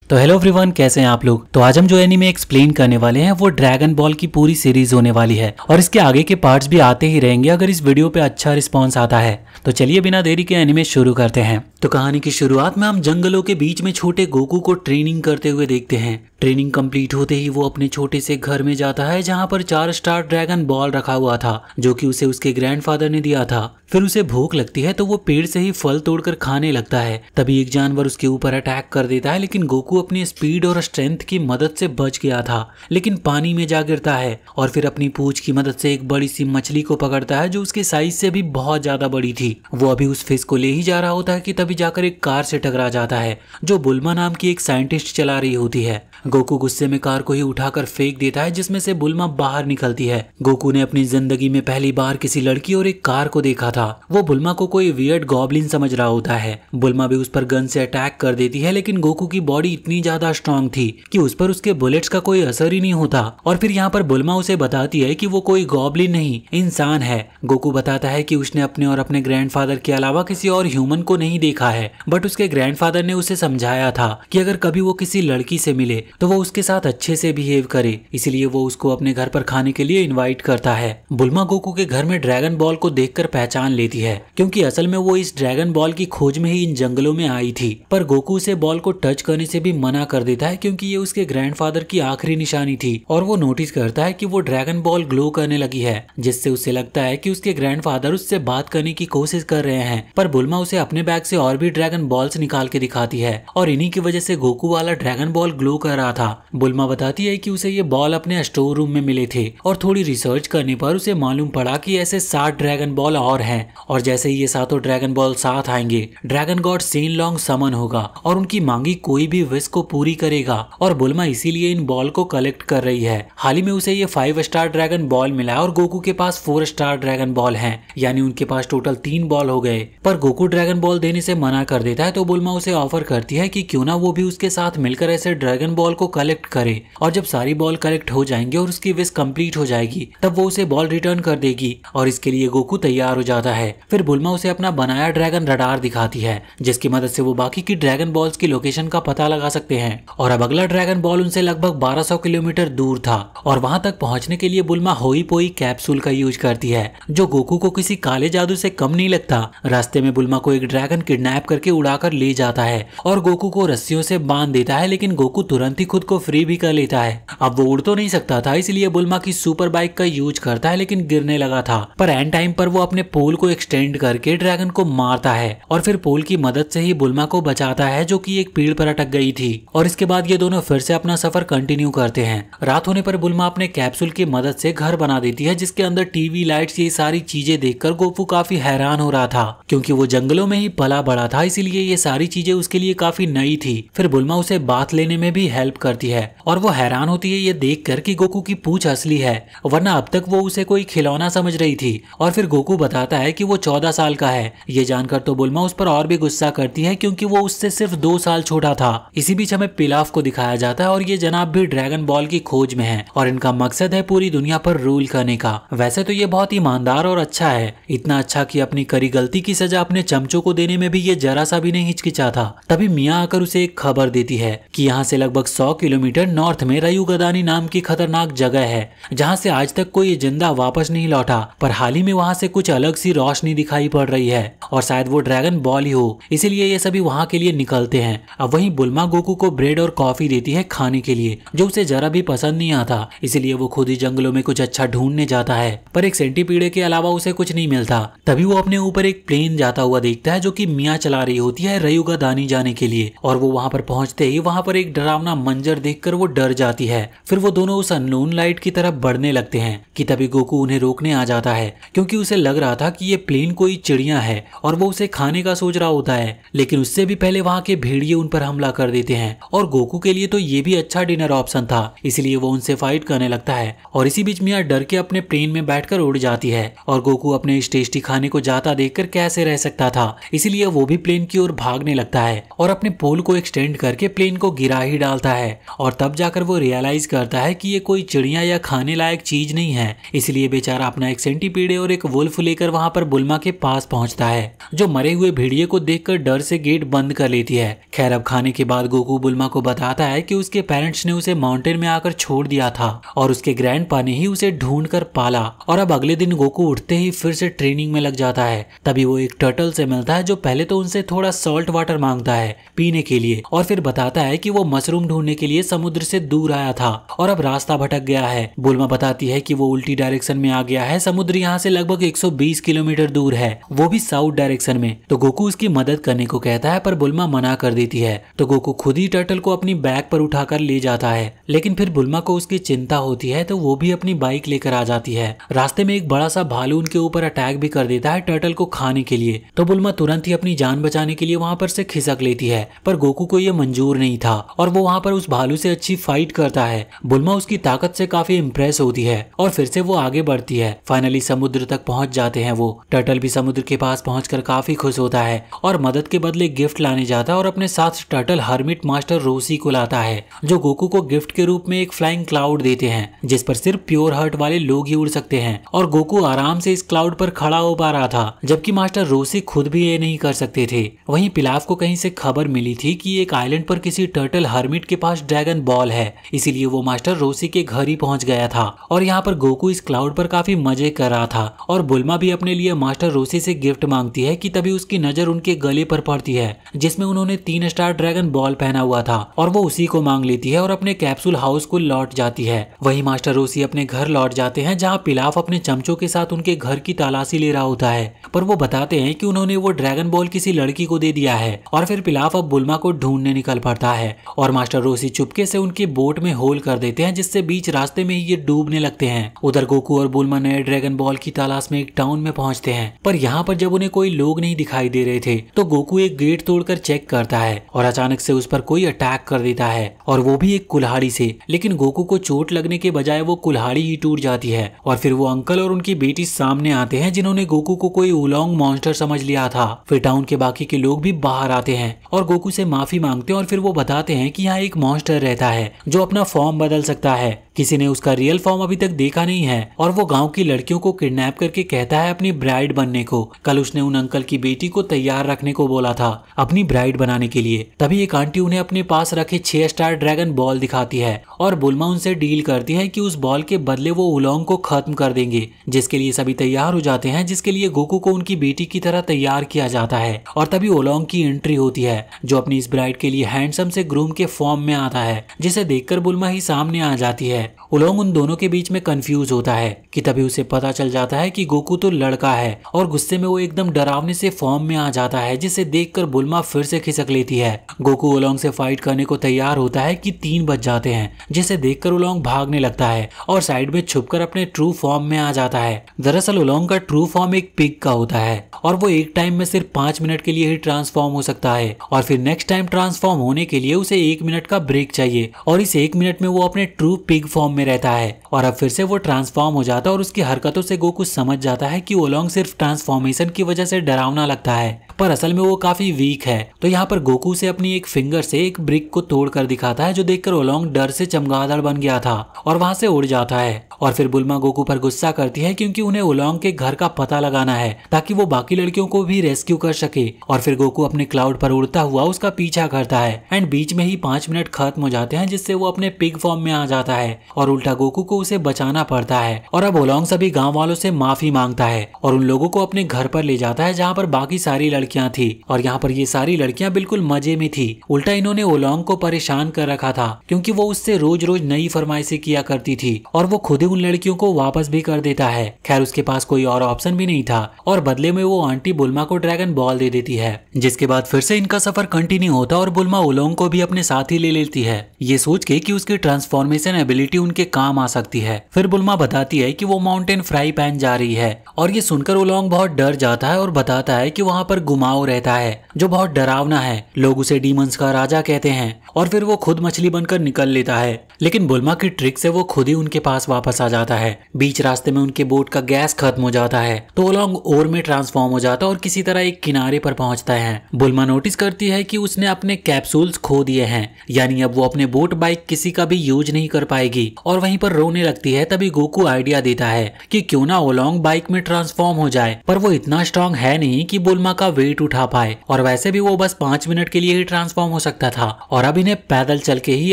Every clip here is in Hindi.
तो हेलो एवरीवन, कैसे हैं आप लोग। तो आज हम जो एनीमे एक्सप्लेन करने वाले हैं वो ड्रैगन बॉल की पूरी सीरीज होने वाली है और इसके आगे के पार्ट्स भी आते ही रहेंगे अगर इस वीडियो पे अच्छा रिस्पांस आता है। तो चलिए बिना देरी के एनीमे शुरू करते हैं। तो कहानी की शुरुआत में हम जंगलों के बीच में छोटे गोकू को ट्रेनिंग करते हुए देखते हैं। ट्रेनिंग कंप्लीट होते ही वो अपने छोटे से घर में जाता है जहाँ पर 4 स्टार ड्रैगन बॉल रखा हुआ था जो कि उसे उसके ग्रैंडफादर ने दिया था। फिर उसे भूख लगती है तो वो पेड़ से ही फल तोड़कर खाने लगता है। तभी एक जानवर उसके ऊपर अटैक कर देता है, लेकिन गोकू अपनी स्पीड और स्ट्रेंथ की मदद से बच गया था, लेकिन पानी में जा गिरता है और फिर अपनी पूंछ की मदद से एक बड़ी सी मछली को पकड़ता है जो उसके साइज से भी बहुत ज्यादा बड़ी थी। वो अभी उस फिश को ले ही जा रहा होता है कि तभी जाकर एक कार से टकरा जाता है जो बुल्मा नाम की एक साइंटिस्ट चला रही होती है। गोकू गुस्से में कार को ही उठाकर फेंक देता है जिसमें से बुल्मा बाहर निकलती है। गोकू ने अपनी जिंदगी में पहली बार किसी लड़की और एक कार को देखा था। वो बुल्मा को कोई वियर्ड गॉब्लिन समझ रहा होता है। बुल्मा भी उस पर गन से अटैक कर देती है, लेकिन गोकू की बॉडी इतनी ज्यादा स्ट्रांग थी कि उस पर उसके बुलेट्स का कोई असर ही नहीं होता। और फिर यहाँ पर बुल्मा उसे बताती है कि वो कोई गॉब्लिन नहीं, इंसान है। गोकू बताता है कि उसने अपने और अपने ग्रैंडफादर के अलावा किसी और ह्यूमन को नहीं देखा है, बट उसके ग्रैंडफादर ने उसे समझाया था कि अगर कभी वो किसी लड़की से मिले तो वो उसके साथ अच्छे से बिहेव करे, इसलिए वो उसको अपने घर पर खाने के लिए इनवाइट करता है। बुल्मा गोकू के घर में ड्रैगन बॉल को देखकर पहचान लेती है क्योंकि असल में वो इस ड्रैगन बॉल की खोज में ही इन जंगलों में आई थी। पर गोकू उसे बॉल को टच करने से भी मना कर देता है क्योंकि ये उसके ग्रैंडफादर की आखिरी निशानी थी। और वो नोटिस करता है कि वो ड्रैगन बॉल ग्लो करने लगी है, जिससे उसे लगता है कि उसके ग्रैंडफादर उससे बात करने की कोशिश कर रहे हैं। पर बुल्मा उसे अपने बैग से और भी ड्रैगन बॉल्स निकाल के दिखाती है और इन्हीं की वजह से गोकू वाला ड्रैगन बॉल ग्लो कर रहा था। बुल्मा बताती है कि उसे ये बॉल अपने स्टोर रूम में मिले थे और थोड़ी रिसर्च करने पर उसे मालूम पड़ा कि ऐसे 7 ड्रैगन बॉल और हैं, और जैसे ही ये सातों ड्रैगन बॉल साथ आएंगे ड्रैगन गॉड सेनलोंग समन होगा और उनकी मांगी कोई भी विश को पूरी करेगा। और बुल्मा इसीलिए इन बॉल को कलेक्ट कर रही है। हाल ही में उसे ये 5 स्टार ड्रैगन बॉल मिला है और गोकू के पास 4 स्टार ड्रैगन बॉल हैं, यानी उनके पास टोटल 3 बॉल हो गए। पर गोकू ड्रैगन बॉल देने से मना कर देता है तो बुल्मा उसे ऑफर करती है कि क्यों ना वो भी उसके साथ मिलकर ऐसे ड्रैगन बॉल को कलेक्ट करे, और जब सारी बॉल कलेक्ट हो जाएंगे और उसकी विश कंप्लीट हो जाएगी तब वो उसे बॉल रिटर्न कर देगी। और इसके लिए गोकू तैयार हो जाता है। फिर बुल्मा उसे अपना बनाया ड्रैगन रडार दिखाती है जिसकी मदद से वो बाकी की ड्रैगन बॉल्स की लोकेशन का पता लगा सकते हैं। और अब अगला ड्रैगन बॉल उनसे लगभग 1200 किलोमीटर दूर था और वहां तक पहुंचने के लिए बुल्मा होई पोई कैप्सूल का यूज करती है जो गोकू को किसी काले जादू से कम नहीं लगता। रास्ते में बुल्मा को एक ड्रैगन किडनैप करके उड़ाकर ले जाता है और गोकू को रस्सियों से बांध देता है, लेकिन गोकू तुरंत ही खुद को फ्री भी कर लेता है। अब वो उड़ तो नहीं सकता था, इसलिए बुल्मा की सुपर बाइक का यूज करता है, लेकिन गिरने लगा था। पर एंड टाइम पर वो अपने पोल को एक्सटेंड करके ड्रैगन को मारता है और फिर पोल की मदद से ही बुल्मा को बचाता है जो कि एक पेड़ पर अटक गई थी। और इसके बाद ये दोनों फिर से अपना सफर कंटिन्यू करते हैं। रात होने पर बुल्मा अपने कैप्सूल की मदद से घर बना देती है जिसके अंदर टीवी, लाइट्स, ये सारी चीजें देखकर गोकू काफी हैरान हो रहा था क्योंकि वो जंगलों में ही पला बड़ा था, इसीलिए ये सारी चीजें उसके लिए काफी नई थी। फिर बुल्मा उसे बात लेने में भी हेल्प करती है और वो हैरान होती है ये देखकर कि गोकू की पूंछ असली है, वरना अब तक वो उसे कोई खिलौना समझ रही थी। और फिर गोकू बताता है कि वो 14 साल का है। ये जानकर तो बुल्मा उस पर और भी गुस्सा करती है क्योंकि वो उससे सिर्फ 2 साल छोटा था। इसी बीच हमें पिलाफ को दिखाया जाता है और ये जनाब भी ड्रैगन बॉल की खोज में है और इनका मकसद है पूरी दुनिया पर रूल करने का। वैसे तो ये बहुत ईमानदार और अच्छा है, इतना अच्छा कि अपनी करी गलती की सजा अपने चमचों को देने में भी ये जरा सा भी नहीं हिचकिचा था। तभी मियाँ आकर उसे एक खबर देती है कि यहाँ से लगभग 100 किलोमीटर नॉर्थ में रयुगदानी नाम की खतरनाक जगह है जहाँ से आज तक कोई जिंदा वापस नहीं लौटा, पर हाल ही में वहाँ से कुछ अलग सी रोशनी दिखाई पड़ रही है और शायद वो ड्रैगन बॉल ही हो, इसीलिए ये सभी वहाँ के लिए निकलते हैं। अब वहीं बुल्मा गोकू को ब्रेड और कॉफी देती है खाने के लिए जो उसे जरा भी पसंद नहीं आता, इसलिए वो खुद ही जंगलों में कुछ अच्छा ढूंढने जाता है। पर एक सेंटीपीड के अलावा उसे कुछ नहीं मिलता। तभी वो अपने ऊपर एक प्लेन जाता हुआ देखता है जो कि मियाँ चला रही होती है रयुगदानी जाने के लिए, और वो वहाँ पर पहुंचते ही वहाँ पर एक डरावना मंजर देखकर वो डर जाती है। फिर वो दोनों उस अननोन लाइट की तरफ बढ़ने लगते हैं कि तभी गोकू उन्हें रोकने आ जाता है क्योंकि उसे लग रहा था कि ये प्लेन कोई चिड़िया है और वो उसे खाने का सोच रहा होता है, लेकिन उससे भी पहले वहाँ के भेड़िए उन पर हमला कर देते हैं। और गोकू के लिए तो ये भी अच्छा डिनर ऑप्शन था, इसलिए वो उनसे फाइट करने लगता है। और इसी बीच मियाँ डर के अपने प्लेन में बैठकर उड़ जाती है और गोकू अपने इस टेस्टी खाने को जाता देखकर कैसे रह सकता था, इसलिए वो भी प्लेन की ओर भागने लगता है और अपने पोल को एक्सटेंड करके प्लेन को गिरा ही डालता है। है और तब जाकर वो रियलाइज करता है कि ये कोई चिड़िया या खाने लायक चीज नहीं है। इसलिए बेचारा अपना एक सेंटीपीड और एक वुल्फ लेकर वहाँ पर बुल्मा के पास पहुँचता है, जो मरे हुए भेड़िए को देखकर डर से गेट बंद कर लेती है। खैर अब खाने के बाद गोकू बुल्मा को बताता है कि उसके पेरेंट्स ने उसे माउंटेन में आकर छोड़ दिया था और उसके ग्रैंडपा ने ही उसे ढूंढ कर पाला। और अब अगले दिन गोकू उठते ही फिर से ट्रेनिंग में लग जाता है। तभी वो एक टर्टल से मिलता है, जो पहले तो उनसे थोड़ा सॉल्ट वाटर मांगता है पीने के लिए और फिर बताता है कि वो मशरूम ढूंढने के लिए समुद्र से दूर आया था और अब रास्ता भटक गया है। बुल्मा बताती है कि वो उल्टी डायरेक्शन में आ गया है। समुद्र यहाँ से लगभग 120 किलोमीटर दूर है, वो भी साउथ डायरेक्शन में। तो गोकू उसकी मदद करने को कहता है पर बुल्मा मना कर देती है। तो गोकू खुद ही टर्टल को अपनी बैग पर उठाकर ले जाता है, लेकिन फिर बुल्मा को उसकी चिंता होती है तो वो भी अपनी बाइक लेकर आ जाती है। रास्ते में एक बड़ा सा भालू उनके ऊपर अटैक भी कर देता है टर्टल को खाने के लिए। तो बुल्मा तुरंत ही अपनी जान बचाने के लिए वहाँ पर से खिसक लेती है, पर गोकू को ये मंजूर नहीं था और वो वहाँ पर उस भालू से अच्छी फाइट करता है। बुल्मा उसकी ताकत से काफी इम्प्रेस होती है और फिर से वो आगे बढ़ती है। फाइनली समुद्र तक पहुंच जाते हैं वो। टर्टल भी समुद्र के पास पहुंचकर काफी खुश होता है और मदद के बदले गिफ्ट लाने जाता है और अपने साथ टर्टल हर्मिट मास्टर रोसी को लाता है, जो गोकू को गिफ्ट के रूप में एक फ्लाइंग क्लाउड देते हैं जिस पर सिर्फ प्योर हार्ट वाले लोग ही उड़ सकते हैं। और गोकू आराम से इस क्लाउड पर खड़ा हो पा रहा था, जबकि मास्टर रोसी खुद भी ये नहीं कर सकते थे। वहीं पिलाफ को कहीं से खबर मिली थी कि एक आइलैंड पर किसी टर्टल हर्मिट के पास ड्रैगन बॉल है, इसीलिए वो मास्टर रोसी के घर ही पहुंच गया था। और यहाँ पर गोकू इस क्लाउड पर काफी मजे कर रहा था और बुल्मा भी अपने लिए मास्टर रोसी से गिफ्ट मांगती है कि तभी उसकी नजर उनके गले पर पड़ती है, जिसमें उन्होंने 3 स्टार ड्रैगन बॉल पहना हुआ था और वो उसी को मांग लेती है और अपने कैप्सूल हाउस को लौट जाती है। वहीं मास्टर रोसी अपने घर लौट जाते हैं, जहाँ पिलाफ अपने चमचों के साथ उनके घर की तलाशी ले रहा होता है, पर वो बताते हैं कि उन्होंने वो ड्रैगन बॉल किसी लड़की को दे दिया है। और फिर पिलाफ अब बुल्मा को ढूंढने निकल पड़ता है और मास्टर रोसी चुपके से उनकी बोट में होल कर देते हैं, जिससे बीच रास्ते में ही ये डूबने लगते हैं। उधर गोकू और बुल्मा नए ड्रैगन बॉल की तलाश में एक टाउन में पहुंचते हैं, पर यहाँ पर जब उन्हें कोई लोग नहीं दिखाई दे रहे थे तो गोकू एक गेट तोड़कर चेक करता है और अचानक से उस पर कोई अटैक कर देता है, और वो भी एक कुल्हाड़ी से। लेकिन गोकू को चोट लगने के बजाय वो कुल्हाड़ी ही टूट जाती है और फिर वो अंकल और उनकी बेटी सामने आते हैं, जिन्होंने गोकू को कोई उलोंग मॉन्स्टर समझ लिया था। फिर टाउन के बाकी के लोग भी बाहर आते हैं और गोकू से माफी मांगते हैं और फिर वो बताते हैं कि यहाँ एक मॉन्स्टर रहता है जो अपना फॉर्म बदल सकता है। किसी ने उसका रियल फॉर्म अभी तक देखा नहीं है और वो गांव की लड़कियों को किडनैप करके कहता है अपनी ब्राइड बनने को। कल उसने उन अंकल की बेटी को तैयार रखने को बोला था अपनी ब्राइड बनाने के लिए। तभी एक आंटी उन्हें अपने पास रखे 6 स्टार ड्रैगन बॉल दिखाती है और बुल्मा उनसे डील करती है कि उस बॉल के बदले वो उलोंग को खत्म कर देंगे, जिसके लिए सभी तैयार हो जाते हैं, जिसके लिए गोकू को उनकी बेटी की तरह तैयार किया जाता है। और तभी उलोंग की एंट्री होती है, जो अपनी इस ब्राइड के लिए हैंडसम से ग्रूम के फॉर्म में आता है, जिसे देखकर बुल्मा ही सामने आ जाती है। उलोंग उन दोनों के बीच में कंफ्यूज होता है कि तभी उसे पता चल जाता है कि गोकू तो लड़का है और गुस्से में वो एकदम डरावने से फॉर्म में आ जाता है, जिसे देखकर बुल्मा फिर से खिसक लेती है। गोकू उलोंग से फाइट करने को तैयार होता है कि 3 बज जाते हैं, जिसे देखकर उलोंग भागने लगता है और साइड में छुपकर अपने ट्रू फॉर्म में आ जाता है। दरअसल उलोंग का ट्रू फॉर्म एक पिग का होता है और वो एक टाइम में सिर्फ 5 मिनट के लिए ही ट्रांसफॉर्म हो सकता है और फिर नेक्स्ट टाइम ट्रांसफॉर्म होने के लिए उसे 1 मिनट का ब्रेक चाहिए और इस 1 मिनट में वो अपने ट्रू पिग फॉर्म में रहता है। और अब फिर से वो ट्रांसफॉर्म हो जाता है और उसकी हरकतों से गोकू समझ जाता है कि उलोंग सिर्फ ट्रांसफॉर्मेशन की वजह से डरावना लगता है, पर असल में वो काफी वीक है। तो यहाँ पर गोकू से अपनी एक फिंगर से एक ब्रिक को तोड़कर दिखाता है, जो देखकर उलोंग डर से चमगादड़ बन गया था और वहां से उड़ जाता है। और फिर बुल्मा गोकू पर गुस्सा करती है क्योंकि उन्हें उलोंग के घर का पता लगाना है ताकि वो बाकी लड़कियों को भी रेस्क्यू कर सके। और फिर गोकू अपने क्लाउड पर उड़ता हुआ उसका पीछा करता है एंड बीच में ही 5 मिनट खत्म हो जाते हैं, जिससे वो अपने पिग फॉर्म में आ जाता है और उल्टा गोकू को उसे बचाना पड़ता है। और अब उलोंग सभी गाँव वालों से माफी मांगता है और उन लोगों को अपने घर पर ले जाता है जहाँ पर बाकी सारी लड़कियां थी। और यहाँ पर ये सारी लड़कियां बिल्कुल मजे में थी। उल्टा इन्होंने उलोंग को परेशान कर रखा था क्योंकि वो उससे रोज रोज नई फरमाइशें किया करती थी और वो खुद ही उन लड़कियों को वापस भी कर देता है। खैर उसके पास कोई और ऑप्शन भी नहीं था और बदले में वो आंटी बुल्मा को ड्रैगन बॉल दे देती है, जिसके बाद फिर से इनका सफर कंटिन्यू होता और बुल्मा उलोंग को भी अपने साथ ही ले लेती है, ये सोच के कि उसकी ट्रांसफॉर्मेशन एबिलिटी उनके काम आ सकती है। फिर बुल्मा बताती है कि वो माउंटेन फ्राई पैन जा रही है और ये सुनकर उलोंग बहुत डर जाता है और बताता है कि वहाँ पर गुमाओ रहता है जो बहुत डरावना है। लोग उसे डीमंस का राजा कहते हैं और फिर वो खुद मछली बनकर निकल लेता है, लेकिन बुल्मा की ट्रिक से वो खुद ही उनके पास वापस आ जाता है। बीच रास्ते में उनके बोट का गैस खत्म हो जाता है तो ओलोंग ओर में ट्रांसफॉर्म हो जाता है और किसी तरह एक किनारे पर पहुंचता है। बुल्मा नोटिस करती है कि उसने अपने कैप्सूल्स खो दिए हैं, यानी अब वो अपने बोट बाइक किसी का भी यूज नहीं कर पाएगी और वहीं पर रोने लगती है। तभी गोकू आइडिया देता है कि क्यों ना ओलोंग बाइक में ट्रांसफॉर्म हो जाए, पर वो इतना स्ट्रांग है नहीं कि बुल्मा का वेट उठा पाए और वैसे भी वो बस 5 मिनट के लिए ही ट्रांसफॉर्म हो सकता था और अब इन्हें पैदल चल के ही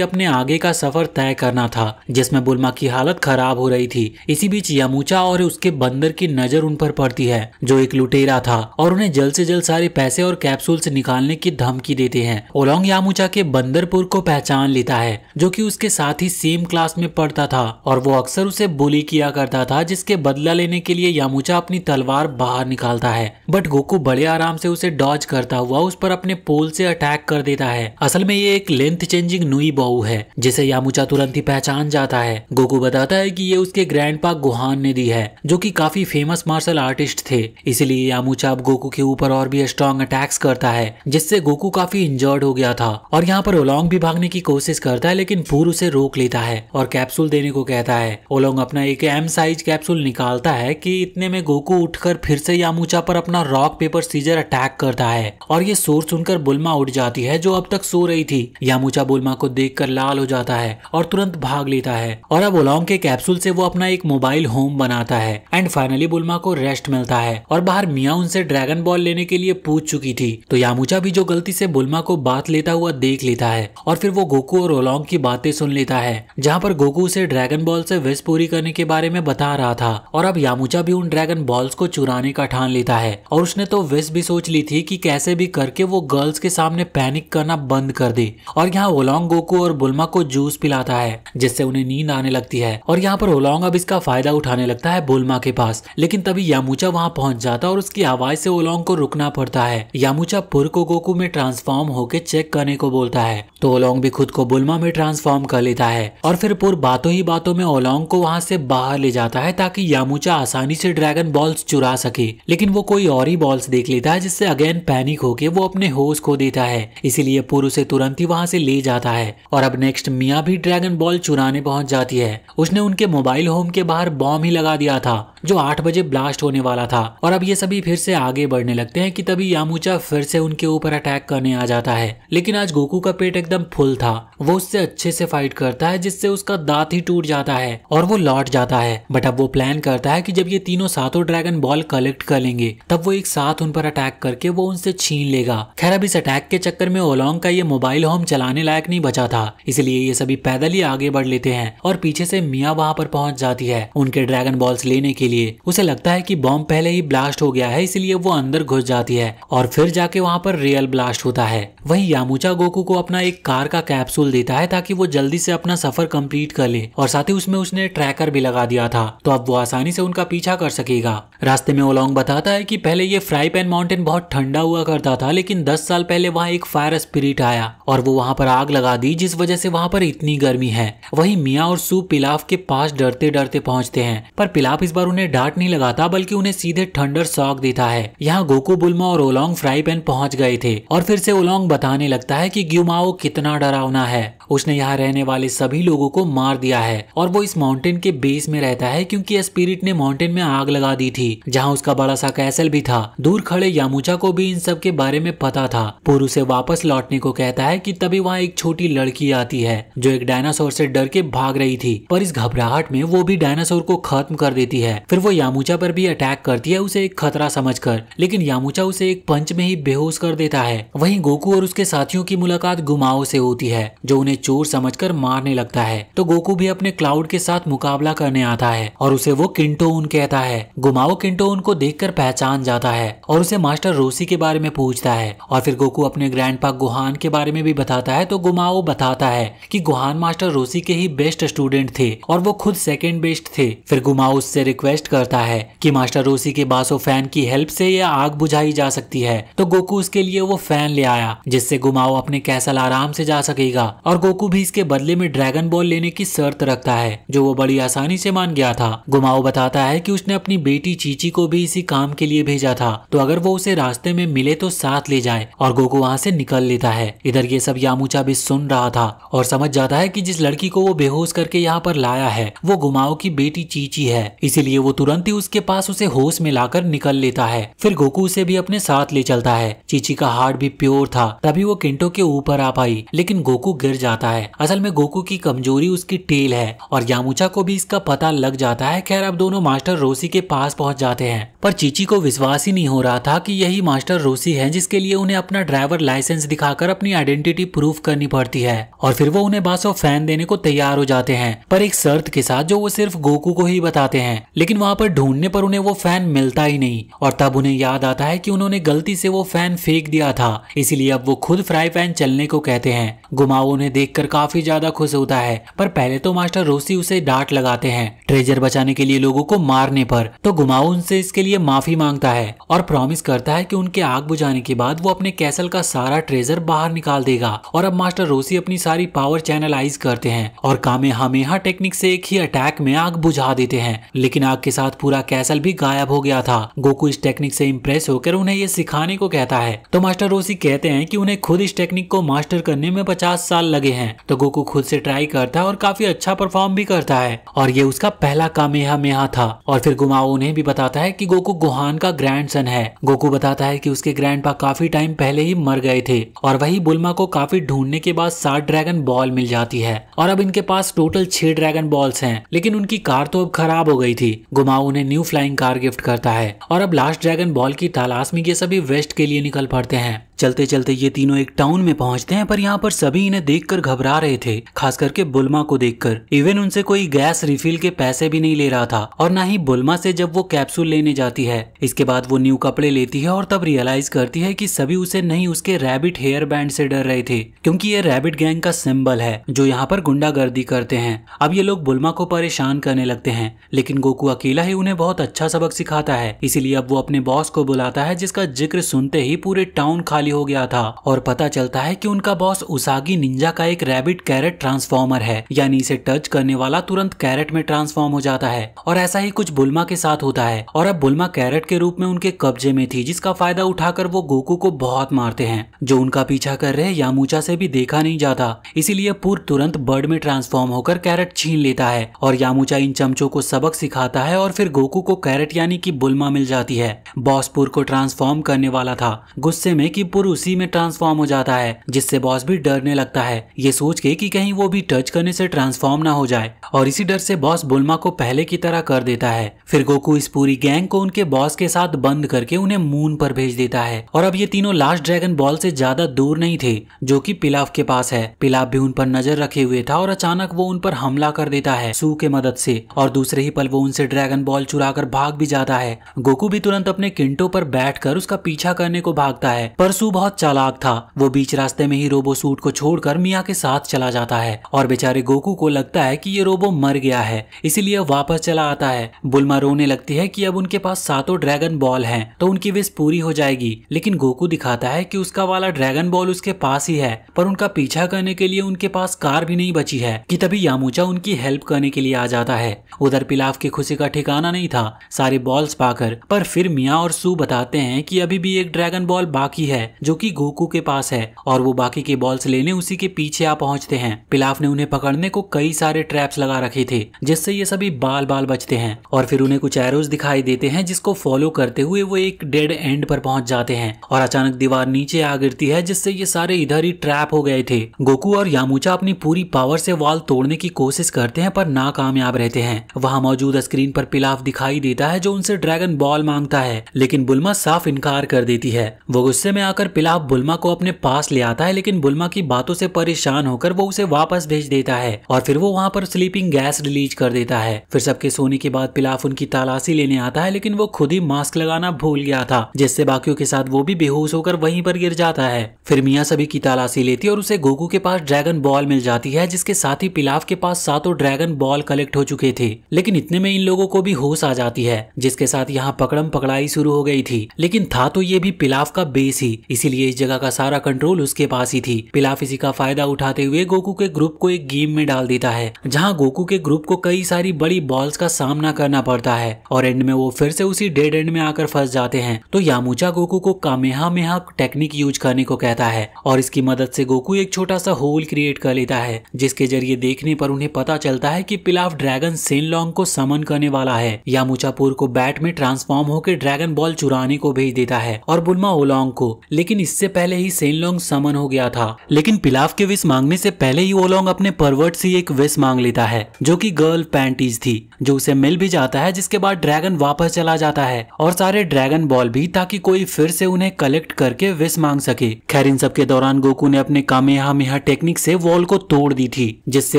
अपने आगे का सफर तय करना था, जिसमें बुल्मा की हालत खराब हो रही थी। इसी बीच यामूचा और उसके बंदर की नजर उन पर पड़ती है जो एक लुटेरा था और उन्हें जल्द से जल्द सारे पैसे और कैप्सूल से निकालने की धमकी देते हैं। ओलोंग यामूचा के बंदरपुर को पहचान लेता है जो कि उसके साथ ही सेम क्लास में पढ़ता था और वो अक्सर उसे बुली किया करता था, जिसके बदला लेने के लिए यामूचा अपनी तलवार बाहर निकालता है। बट गोकू बड़े आराम से उसे डॉज करता हुआ उस पर अपने पोल से अटैक कर देता है। असल में ये एक लेंथ चेंजिंग नुई बहु है जिसे यामूचा तुरंत ही पहचान जाता है। गोकू बताता है कि ये उसके ग्रैंडपा गुहान ने दी है जो कि काफी फेमस मार्शल आर्टिस्ट थे, इसलिए यामूचा अब गोकू के ऊपर और भी स्ट्रॉन्ग अटैक्स करता है जिससे गोकू काफी इंजर्ड हो गया था। और यहाँ पर ओलोंग भी भागने की कोशिश करता है लेकिन फूर उसे रोक लेता है और कैप्सूल देने को कहता है। ओलोंग अपना एक एम साइज कैप्सूल निकालता है कि इतने में गोकू उठकर फिर से यामूचा पर अपना रॉक पेपर सीजर अटैक करता है और ये शोर सुनकर बुल्मा उठ जाती है जो अब तक सो रही थी। यामूचा बुल्मा को देखकर लाल हो जाता है और तुरंत भाग लेता है और अब ओलोंग के कैप्सूल से वो अपना एक मोबाइल होम बनाता है एंड फाइनली बुल्मा को रेस्ट मिलता है और बाहर मिया उनसे ड्रैगन बॉल लेने के लिए पूछ चुकी थी। तो यामूचा भी जो गलती से बुल्मा को बात लेता हुआ देख लेता है और फिर वो गोकू और ओलोंग की बातें सुन लेता है, जहाँ पर गोकू उसे ड्रैगन बॉल से विश पूरी करने के बारे में बता रहा था और अब यामूचा भी उन ड्रैगन बॉल्स को चुराने का ठान लेता है और उसने तो विश भी सोच ली थी कि कैसे भी करके वो गर्ल्स के सामने पैनिक करना बंद कर दे। और यहाँ ओलोंग गोकू और बुल्मा को जूस पिलाता है जिससे उन्हें नींद आने लगती है और यहाँ पर ओलोंग अब इसका फायदा उठाने लगता है बुल्मा के पास, लेकिन तभी यामूचा वहाँ पहुंच जाता और उसकी आवाज से ओलोंग को रुकना पड़ता है। यामूचा पुर को गोकू में ट्रांसफॉर्म होकर चेक करने को बोलता है तो ओलोंग भी खुद को बुल्मा में ट्रांसफॉर्म कर लेता है और फिर पुर बातों ही बातों में ओलोंग को वहाँ से बाहर ले जाता है ताकि यामूचा आसानी से ड्रैगन बॉल्स चुरा सके, लेकिन वो कोई और ही बॉल्स देख लेता है जिससे अगेन पैनिक होके वो अपने होश खो देता है। इसीलिए पुर उसे तुरंत ही वहाँ से ले जाता है और अब नेक्स्ट मिया भी ड्रैगन बॉल चुराने पहुंच जाती है। उसने उनके मोबाइल होम के बाहर बॉम्ब ही लगा दिया था जो 8 बजे ब्लास्ट होने वाला था और अब ये सभी फिर से आगे बढ़ने लगते हैं कि तभी यामूचा फिर से उनके ऊपर अटैक करने आ जाता है, लेकिन आज गोकू का पेट एकदम फुल था। वो उससे अच्छे से फाइट करता है जिससे उसका दांत ही टूट जाता है और वो लौट जाता है। बट अब वो प्लान करता है कि जब ये तीनों सातों ड्रैगन बॉल कलेक्ट कर लेंगे तब वो एक साथ उन पर अटैक करके वो उनसे छीन लेगा। खैर अब इस अटैक के चक्कर में ओलोंग का ये मोबाइल होम चलाने लायक नहीं बचा था, इसलिए ये सभी पैदल ही आगे बढ़ लेते हैं और पीछे से मिया वहाँ पर पहुंच जाती है उनके ड्रैगन बॉल्स लेने के लिए। उसे लगता है कि बॉम्ब पहले ही ब्लास्ट हो गया है, इसलिए वो अंदर घुस जाती है और फिर जाके वहाँ पर रियल ब्लास्ट होता है। वहीं यामूचा गोकू को अपना एक कार का कैप्सूल देता है ताकि वो जल्दी से अपना सफर कंप्लीट कर ले और साथ ही उसमें उसने ट्रैकर भी लगा दिया था तो अब वो आसानी से उनका पीछा कर सकेगा। रास्ते में ओलोंग बताता है कि पहले ये फ्राई पैन माउंटेन बहुत ठंडा हुआ करता था, लेकिन 10 साल पहले वहाँ एक फायर स्पिरिट आया और वो वहाँ पर आग लगा दी जिस वजह से वहाँ पर इतनी गर्मी है। वहीं मिया और सू पिलाफ के पास डरते डरते पहुंचते हैं, पर पिलाफ इस बार उन्हें डांट नहीं लगाता बल्कि उन्हें सीधे थंडर शॉक देता है। यहाँ गोकू, बुल्मा और ओलोंग फ्राई पैन पहुंच गए थे और फिर से ओलोंग बताने लगता है कि ग्युमाओ कितना डरावना है। उसने यहाँ रहने वाले सभी लोगों को मार दिया है और वो इस माउंटेन के बेस में रहता है क्योंकि स्पिरिट ने माउंटेन में आग लगा दी थी जहाँ उसका बड़ा सा कैसल भी था। दूर खड़े यामूचा को भी इन सब के बारे में पता था। पुर उसे वापस लौटने को कहता है कि तभी वहाँ एक छोटी लड़की आती है जो एक डायनासोर से डर के भाग रही थी, पर इस घबराहट में वो भी डायनासोर को खत्म कर देती है। फिर वो यामूचा पर भी अटैक करती है उसे एक खतरा समझकर, लेकिन यामूचा उसे एक पंच में ही बेहोश कर देता है। वहीं गोकू और उसके साथियों की मुलाकात गुमाओ से होती है जो उन्हें चोर समझकर मारने लगता है। तो गोकू भी अपने क्लाउड के साथ मुकाबला करने आता है और उसे वो किंटोन कहता है। गुमाओ किंटोन को देखकर पहचान जाता है और उसे मास्टर रोसी के बारे में पूछता है और फिर गोकू अपने ग्रैंडपा गुहान के बारे में भी बताता है। तो गुमाओ बताता है कि गुहान मास्टर रोसी के ही बेस्ट स्टूडेंट थे और वो खुद सेकंड बेस्ट थे। फिर गुमाओ उससे रिक्वेस्ट करता है कि मास्टर रोसी के बासो फैन की हेल्प से ये आग बुझाई जा सकती है। तो गोकू उसके लिए वो फैन ले आया जिससे गुमाओ अपने कैसल आराम से जा सकेगा और गोकू भी इसके बदले में ड्रैगन बॉल लेने की शर्त रखता है जो वो बड़ी आसानी से मान गया था। गुमाओ बताता है कि उसने अपनी बेटी चीची को भी इसी काम के लिए भेजा था, तो अगर वो उसे उसे रास्ते में मिले तो साथ ले जाए और गोकू वहाँ से निकल लेता है। इधर ये सब यामूचा भी सुन रहा था और समझ जाता है कि जिस लड़की को वो बेहोश करके यहाँ पर लाया है वो गुमाओ की बेटी चीची है, इसीलिए वो तुरंत ही उसके पास उसे होश में लाकर निकल लेता है। फिर गोकू उसे भी अपने साथ ले चलता है। चीची का हार्ट भी प्योर था, तभी वो किंटो के ऊपर आ पाई, लेकिन गोकू गिर जाता है। असल में गोकू की कमजोरी उसकी टेल है और यामूचा को भी इसका पता लग जाता है। खैर अब दोनों मास्टर रोसी के पास पहुंच जाते हैं, पर चीची को विश्वास ही नहीं हो रहा था कि यही मास्टर रोसी है जिसके लिए उन्हें अपना ड्राइवर लाइसेंस दिखाकर अपनी आइडेंटिटी प्रूफ करनी पड़ती है। और फिर वो उन्हें बासो फैन देने को तैयार हो जाते हैं, पर एक शर्त के साथ जो वो सिर्फ गोकू को ही बताते हैं। लेकिन वहाँ पर ढूंढने पर उन्हें वो फैन मिलता ही नहीं और तब उन्हें याद आता है कि उन्होंने गलती से वो फैन फेंक दिया था, इसीलिए अब वो खुद फ्राई पैन चलने को कहते हैं। गुमाओ उन्हें देखकर काफी ज्यादा खुश होता है, पर पहले तो मास्टर रोसी उसे डांट लगाते हैं ट्रेजर बचाने के लिए लोगों को मारने पर। तो गुमाओ उनसे इसके लिए माफी मांगता है और प्रॉमिस करता है कि उनके आग बुझाने के बाद वो अपने कैसल का सारा ट्रेजर बाहर निकाल देगा। और अब मास्टर रोसी अपनी सारी पावर चैनलाइज करते हैं और कामेहामेहा टेक्निक से एक ही अटैक में आग बुझा देते हैं, लेकिन आग के साथ पूरा कैसल भी गायब हो गया था। गोकू इस टेक्निक से इम्प्रेस होकर उन्हें ये सिखाने को कहता है, तो मास्टर रोसी कहते हैं कि उन्हें खुद इस टेक्निक को मास्टर करने में 50 साल लगे हैं। तो गोकू खुद से ट्राई करता है और काफी अच्छा परफॉर्म भी करता है और ये उसका पहला कामेहामेहा था। और फिर गुमाओ उन्हें भी बताता है कि गोकू गोहान का ग्रैंडसन है। गोकू बताता है कि उसके ग्रैंडपा काफी टाइम पहले ही मर गए थे और वही बुल्मा को काफी ढूंढने के बाद 7 ड्रैगन बॉल मिल जाती है और अब इनके पास टोटल 6 ड्रैगन बॉल्स हैं, लेकिन उनकी कार तो अब खराब हो गई थी। गुमाओ उन्हें न्यू फ्लाइंग कार गिफ्ट करता है और अब लास्ट ड्रैगन बॉल की तलाश में ये सभी वेस्ट के लिए निकल पड़ते हैं। चलते चलते ये तीनों एक टाउन में पहुंचते हैं, पर यहाँ पर सभी इन्हें देखकर घबरा रहे थे, खास करके बुल्मा को देखकर। इवन उनसे कोई गैस रिफिल के पैसे भी नहीं ले रहा था और ना ही बुल्मा से जब वो कैप्सूल लेने जाती है। इसके बाद वो न्यू कपड़े लेती है और तब रियलाइज करती है कि सभी उसे नहीं उसके रैबिट हेयर बैंड से डर रहे थे, क्योंकि ये रैबिट गैंग का सिंबल है जो यहाँ पर गुंडागर्दी करते हैं। अब ये लोग बुल्मा को परेशान करने लगते हैं, लेकिन गोकू अकेला ही उन्हें बहुत अच्छा सबक सिखाता है। इसीलिए अब वो अपने बॉस को बुलाता है, जिसका जिक्र सुनते ही पूरे टाउन खाली हो गया था और पता चलता है कि उनका बॉस उसागी निंजा का एक रैबिट कैरेट ट्रांसफॉर्मर है, यानी इसे टच करने वाला तुरंत कैरेट में ट्रांसफॉर्म हो जाता है। और ऐसा ही कुछ बुल्मा के साथ होता है और अब बुल्मा कैरेट के रूप में उनके कब्जे में थी, जिसका फायदा उठाकर वो गोकू को बहुत मारते हैं। जो उनका पीछा कर रहे यामूचा से भी देखा नहीं जाता, इसीलिए पूर तुरंत बर्ड में ट्रांसफॉर्म होकर कैरेट छीन लेता है और यामूचा इन चमचों को सबक सिखाता है और फिर गोकू को कैरेट यानी कि बुल्मा मिल जाती है। बॉस पुर को ट्रांसफॉर्म करने वाला था, गुस्से में कि पुर उसी में ट्रांसफॉर्म हो जाता है, जिससे बॉस भी डरने लगता है, ये सोच के कि कहीं वो भी टच करने से ट्रांसफॉर्म ना हो जाए, और इसी डर से बॉस बुल्मा को पहले की तरह कर देता है। फिर गोकू इस पूरी गैंग को उनके बॉस के साथ बंद करके उन्हें मून पर भेज देता है। और अब ये तीनों लास्ट ड्रैगन बॉल से ज्यादा दूर नहीं थे, जो कि पिलाफ के पास है। पिलाफ भी उन पर नजर रखे हुए था और अचानक वो उन पर हमला कर देता है सू के मदद से, और दूसरे ही पल वो उनसे ड्रैगन बॉल चुराकर भाग भी जाता है। गोकू भी तुरंत अपने किंटो पर बैठकर उसका पीछा करने को भागता है, पर सू बहुत चालाक था। वो बीच रास्ते में ही रोबो सूट को छोड़कर मिया के साथ चला जाता है और बेचारे गोकू को लगता है कि ये रोबो मर गया है, इसीलिए वापस चला आता है। बुल्मा रोने लगती है कि अब उनके पास 7 ड्रैगन बॉल हैं, तो उनकी विश पूरी हो जाएगी, लेकिन गोकू दिखाता है कि उसका वाला ड्रैगन बॉल उसके पास ही है, पर उनका पीछा करने के लिए उनके पास कार भी नहीं बची है कि तभी यामूचा उनकी हेल्प करने के लिए आ जाता है। उधर पिलाफ की खुशी का ठिकाना नहीं था सारे बॉल्स पाकर, पर फिर मिया और सू बताते हैं कि अभी भी एक ड्रैगन बॉल बाकी है जो कि गोकू के पास है, और वो बाकी के बॉल्स लेने उसी के पीछे आ पहुंचते हैं। पिलाफ ने उन्हें पकड़ने को कई सारे ट्रैप्स लगा रखे थे, जिससे ये सभी बाल बाल बचते हैं, और फिर उन्हें कुछ एरोज दिखाई देते हैं, जिसको फॉलो करते हुए वो एक डेड एंड पर पहुंच जाते हैं और अचानक दीवार नीचे आ गिरती है, जिससे ये सारे इधर ही ट्रैप हो गए थे। गोकू और यामूचा अपनी पूरी पावर से वॉल तोड़ने की कोशिश करते हैं, पर नाकामयाब रहते हैं। वहां मौजूद स्क्रीन पर पिलाफ दिखाई देता है, जो उनसे ड्रैगन बॉल मांगता है, लेकिन बुल्मा साफ इनकार कर देती है। वो गुस्से में आकर पिलाफ बुल्मा को अपने पास ले आता है, लेकिन बुल्मा की बातों से परेशान होकर वो उसे वापस भेज देता है और फिर वो वहां पर स्लीपिंग गैस रिलीज कर देता है। फिर सबके सोने के बाद पिलाफ उनकी तलाशी लेने आता है, लेकिन वो खुद ही मास्क लगाना भूल गया था, जिससे बाकियों के साथ वो भी बेहोश होकर वहीं पर गिर जाता है। फिर मिया सभी की तलाशी लेती है और उसे गोकू के पास ड्रैगन बॉल मिल जाती है, जिसके साथ ही पिलाफ के पास 7 ड्रैगन बॉल कलेक्ट हो चुके थे। लेकिन इतने में इन लोगों को भी होश आ जाती है, जिसके साथ यहाँ पकड़म पकड़ाई शुरू हो गई थी। लेकिन था तो ये भी पिलाफ का बेस ही, इसीलिए इस जगह का सारा कंट्रोल उसके पास ही थी। पिलाफ इसी का फायदा उठाते हुए गोकू के ग्रुप को एक गेम में डाल देता है जहाँ गोकू के ग्रुप को कई सारी बड़ी बॉल्स का सामना करना पड़ता है और एंड में वो फिर से उसी डेड एंड में आकर फंस जाते हैं। तो यामूचा गोकू को कामेहामेहा टेक्निक यूज करने को कहता है और इसकी मदद से गोकू एक छोटा सा होल क्रिएट कर लेता है, जिसके जरिए देखने पर उन्हें पता चलता है कि पिलाफ ड्रैगन सेनलोंग को समन करने वाला है। यामूचा पूर को बैट में ट्रांसफॉर्म होकर ड्रैगन बॉल चुराने को भेज देता है और बुल्मा ओलोंग को, लेकिन इससे पहले ही सेनलोंग समन हो गया था। लेकिन पिलाफ के विश मांगने से पहले ही ओलोंग अपने परवर्ट से एक विश मांग लेता है जो कि गर्ल पैंटीज थी, जो उसे मिल भी जाता है, जिसके बाद ड्रैगन वापस चला जाता है और सारे ड्रैगन बॉल भी, ताकि कोई फिर से उन्हें कलेक्ट करके विश मांग सके। खैर इन सब के दौरान गोकू ने अपने कामेहामेहा टेक्निक से वॉल को तोड़ दी थी, जिससे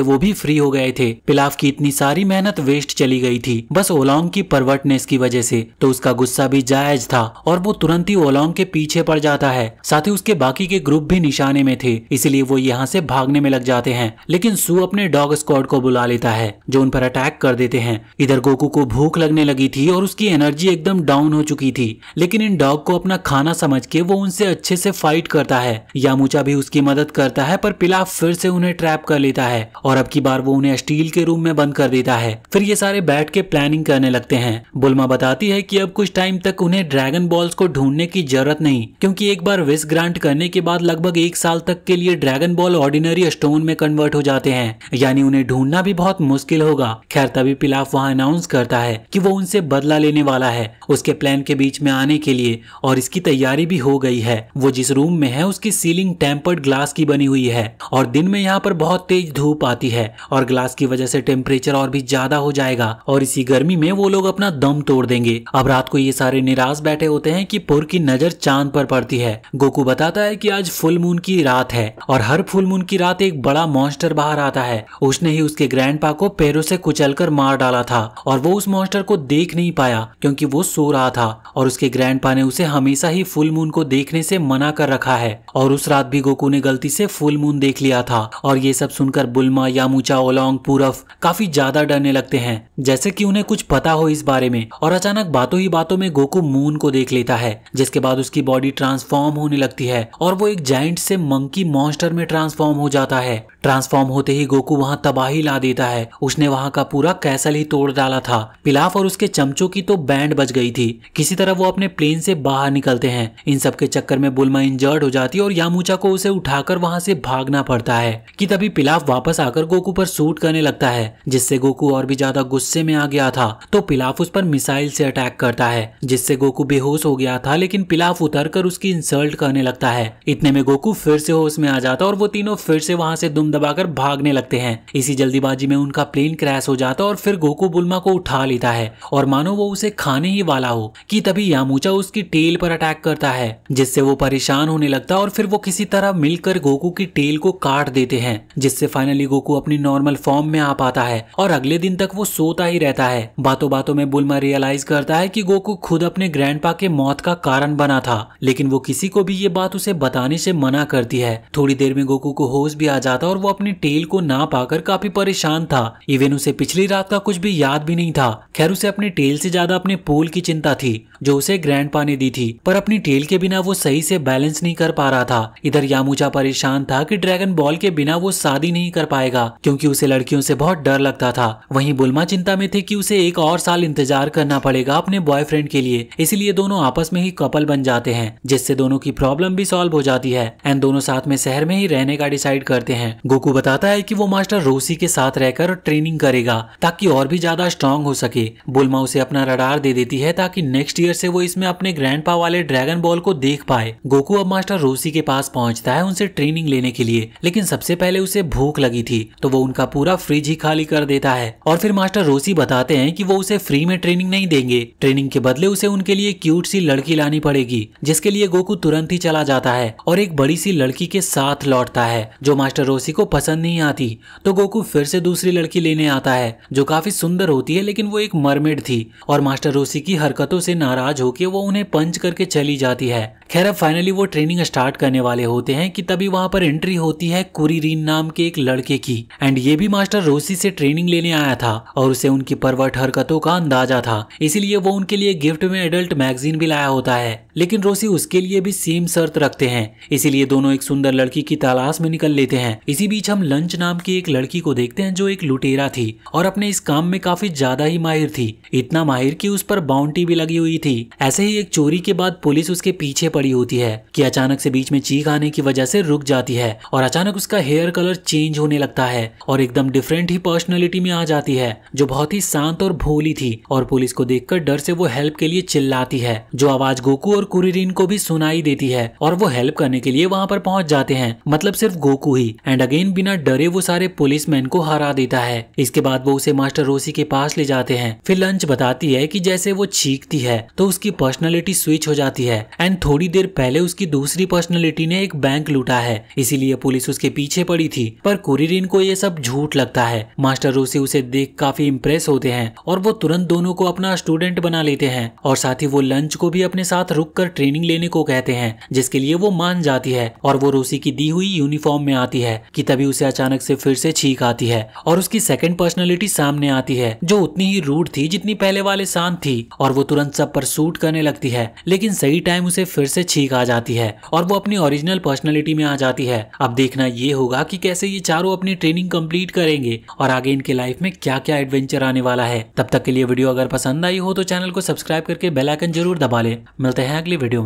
वो भी फ्री हो गए थे। पिलाफ की इतनी सारी मेहनत वेस्ट चली गई थी बस ओलोंग की परवर्टनेस की वजह से, तो उसका गुस्सा भी जायज था और वो तुरंत ही ओलोंग के पीछे पड़ जाता है। साथ ही उसके बाकी के ग्रुप भी निशाने में थे, इसलिए वो यहाँ से भागने में लग जाते हैं। लेकिन सू अपने डॉग स्क्वाड को बुला लेता है जो उन पर अटैक कर देते हैं। इधर गोकू को भूख लगने लगी थी और उसकी एनर्जी एकदम डाउन हो चुकी थी, लेकिन इन डॉग को अपना खाना समझ के वो उनसे अच्छे से फाइट करता है। यामूचा भी उसकी मदद करता है पर पिलाफ फिर से उन्हें ट्रैप कर लेता है और अब की बार वो उन्हें स्टील के रूम में बंद कर देता है। फिर ये सारे बैठ के प्लानिंग करने लगते हैं। बुल्मा बताती है कि अब कुछ टाइम तक उन्हें ड्रैगन बॉल्स को ढूंढने की जरूरत नहीं, क्योंकि एक बार विश ग्रांट करने के बाद लगभग 1 साल तक के लिए ड्रैगन बॉल ऑर्डिनरी स्टोन में कन्वर्ट हो जाते हैं, यानी उन्हें ढूंढना भी बहुत मुश्किल होगा। खैर तभी पिलाफ वहां अनाउंस करता है कि वो उनसे बदला लेने वाला है उसके प्लान के बीच में आने के लिए, और इसकी तैयारी भी हो गई है। वो जिस रूम में है उसकी सीलिंग टेम्पर्ड ग्लास की बनी हुई है और दिन में यहाँ पर बहुत तेज धूप आती है और ग्लास की वजह से टेम्परेचर और भी ज्यादा हो जाएगा और इसी गर्मी में वो लोग अपना दम तोड़ देंगे। अब रात को ये सारे निराश बैठे होते हैं कि पुर की नजर चांद पर पड़ती है। गोकू बताता है कि आज फुल मून की रात है और हर फुल मून की रात एक बड़ा मॉन्स्टर बाहर आता है। उसने ही उसके ग्रैंडपा को पैरों से कुचलकर मार डाला था और वो उस मॉन्स्टर को देख नहीं पाया क्योंकि वो सो रहा था और उसके ग्रैंडपा ने उसे हमेशा ही फुल मून को देखने से मना कर रखा है। और उस रात भी गोकू ने गलती से फुल मून देख लिया था। और ये सब सुनकर बुल्मा, यामूचा, ओलोंग, पूरफ काफी ज्यादा डरने लगते हैं, जैसे कि उन्हें कुछ पता हो इस बारे में। और अचानक बातों ही बातों में गोकू मून को देख लेता है, जिसके बाद उसकी बॉडी ट्रांसफॉर्म होने लगती है और वो एक जायंट से मंकी मॉन्स्टर में ट्रांसफॉर्म हो जाता है। ट्रांसफॉर्म होते ही गोकू वहां तबाही ला देता है। उसने वहां का पूरा कैसल ही तोड़ डाला था। पिलाफ और उसके चमचों की तो बैंड बज गई थी। किसी तरह वो अपने प्लेन से बाहर निकलते हैं। इन सब के चक्कर में बुल्मा इंजर्ड हो जाती है और यामूचा को उसे उठाकर वहां से भागना पड़ता है कि तभी पिलाफ वापस आकर गोकू पर शूट करने लगता है, जिससे गोकू और भी ज्यादा गुस्से में आ गया था। तो पिलाफ उस पर मिसाइल से अटैक करता है, जिससे गोकू बेहोश हो गया था, लेकिन पिलाफ उतरकर उसकी इंसल्ट करने लगता है। इतने में गोकू फिर से होश में आ जाता और वो तीनों फिर से वहां से दुम दबाकर भागने लगते हैं। इसी जल्दीबाजी में उनका प्लेन क्रैश हो जाता और फिर गोकू बुल्मा को उठा लेता है और मानो वो उसे खाने ही वाला हो कि तभी यामूचा उसकी टेल पर अटैक करता है, जिससे वो परेशान होने लगता और फिर वो किसी तरह मिलकर गोकू की टेल को काट देते हैं, जिससे फाइनली गोकू अपनी नॉर्मल फॉर्म में आ पाता है और अगले दिन तक वो सोता ही रहता है। बातों बातों में बुल्मा रियलाइज करता है कि गोकू खुद अपने ग्रैंडपा के मौत का कारण बना था, लेकिन वो किसी को भी ये बात उसे बताने से मना करती है। थोड़ी देर में गोकू को होश भी आ जाता और वो अपनी टेल को ना पाकर काफी परेशान था। इवन उसे पिछली रात का कुछ भी याद भी नहीं था। खैर उसे अपनी टेल से ज्यादा अपने पोल की चिंता थी जो उसे ग्रैंडपा ने दी थी, पर अपनी टेल के बिना वो सही से बैलेंस नहीं कर पा रहा था। इधर यामूचा परेशान था कि ड्रैगन बॉल के बिना वो शादी नहीं कर पाएगा क्योंकि उसे लड़कियों से बहुत डर लगता था। वहीं बुल्मा चिंता में थे कि उसे 1 और साल इंतजार करना पड़ेगा अपने बॉयफ्रेंड के लिए, इसलिए दोनों आपस में ही कपल बन जाते हैं, जिससे दोनों की प्रॉब्लम भी सॉल्व हो जाती है एंड दोनों साथ में शहर में ही रहने का डिसाइड करते हैं। गोकू बताता है कि वो मास्टर रोसी के साथ रहकर ट्रेनिंग करेगा ताकि और भी ज्यादा स्ट्रांग हो सके। बुल्मा उसे अपना रडार दे देती है ताकि नेक्स्ट ईयर से वो इसमें अपने ग्रैंडपा वाले ड्रैगन बॉल को देख पाए। गोकू अब मास्टर रोसी के पास पहुंचता है उनसे ट्रेनिंग लेने के लिए, लेकिन सबसे पहले उसे भूख लगी थी तो वो उनका पूरा फ्रिज ही खाली कर देता है। और फिर मास्टर रोसी बताते हैं कि वो उसे फ्री में ट्रेनिंग नहीं देंगे, ट्रेनिंग के बदले उसे उनके लिए क्यूट सी लड़की लानी पड़ेगी, जिसके लिए गोकू तुरंत ही चला जाता है और एक बड़ी सी लड़की के साथ लौटता है जो मास्टर रोसी को को पसंद नहीं आती तो गोकू फिर से दूसरी लड़की लेने आता है जो काफी सुंदर होती है, लेकिन वो एक मरमेड थी और मास्टर रोसी की हरकतों से नाराज होकर वो उन्हें पंच करके चली जाती है। खैर अब फाइनली वो ट्रेनिंग स्टार्ट करने वाले होते हैं कि तभी वहां पर एंट्री होती है कुरीरीन नाम के एक लड़के की। एंड ये भी मास्टर रोसी से ट्रेनिंग लेने आया था और उसे उनकी परवर्ट हरकतों का अंदाजा था, इसीलिए वो उनके लिए गिफ्ट में एडल्ट मैगजीन भी लाया होता है। लेकिन रोसी उसके लिए भी सेम शर्त रखते हैं, इसीलिए दोनों एक सुंदर लड़की की तलाश में निकल लेते हैं। इसी बीच हम लंच नाम की एक लड़की को देखते हैं जो एक लुटेरा थी और अपने इस काम में काफी ज्यादा ही माहिर थी, इतना माहिर कि उस पर बाउंटी भी लगी हुई थी। ऐसे ही एक चोरी के बाद पुलिस उसके पीछे पड़ी होती है कि अचानक से बीच में चीख आने की वजह से रुक जाती है और अचानक उसका हेयर कलर चेंज होने लगता है और एकदम डिफरेंट ही पर्सनैलिटी में आ जाती है जो बहुत ही शांत और भोली थी। और पुलिस को देखकर डर से वो हेल्प के लिए चिल्लाती है, जो आवाज गोकू और कुरीरीन को भी सुनाई देती है और वो हेल्प करने के लिए वहां पर पहुंच जाते हैं, मतलब सिर्फ गोकू ही। एंड अगेन बिना डरे वो सारे पुलिसमैन को हरा देता है। इसके बाद वो उसे मास्टर रोसी के पास ले जाते हैं। फिर लंच बताती है कि जैसे वो चीखती है तो उसकी पर्सनैलिटी स्विच हो जाती है एंड थोड़ी देर पहले उसकी दूसरी पर्सनैलिटी ने एक बैंक लूटा है, इसीलिए पुलिस उसके पीछे पड़ी थी। पर कुरीरीन को ये सब झूठ लगता है। मास्टर रोसी उसे देख काफी इम्प्रेस होते हैं और वो तुरंत दोनों को अपना स्टूडेंट बना लेते हैं और साथ ही वो लंच को भी अपने साथ रुककर ट्रेनिंग लेने को कहते हैं, जिसके लिए वो मान जाती है और वो रोसी की दी हुई यूनिफॉर्म में आती है कि तभी उसे अचानक से फिर से छींक आती है और उसकी सेकंड पर्सनैलिटी सामने आती है जो उतनी ही रूड थी जितनी पहले वाले शांत थी और वो तुरंत सब पर सूट करने लगती है। लेकिन सही टाइम उसे फिर से छींक आ जाती है और वो अपनी ओरिजिनल पर्सनैलिटी में आ जाती है। अब देखना ये होगा कि कैसे ये चारों अपनी ट्रेनिंग कंप्लीट करेंगे और आगे इनके लाइफ में क्या क्या एडवेंचर आने वाला है। तब तक के लिए वीडियो अगर पसंद आई हो तो चैनल को सब्सक्राइब करके बेल आइकन जरूर दबा ले। मिलते हैं अगली वीडियो में।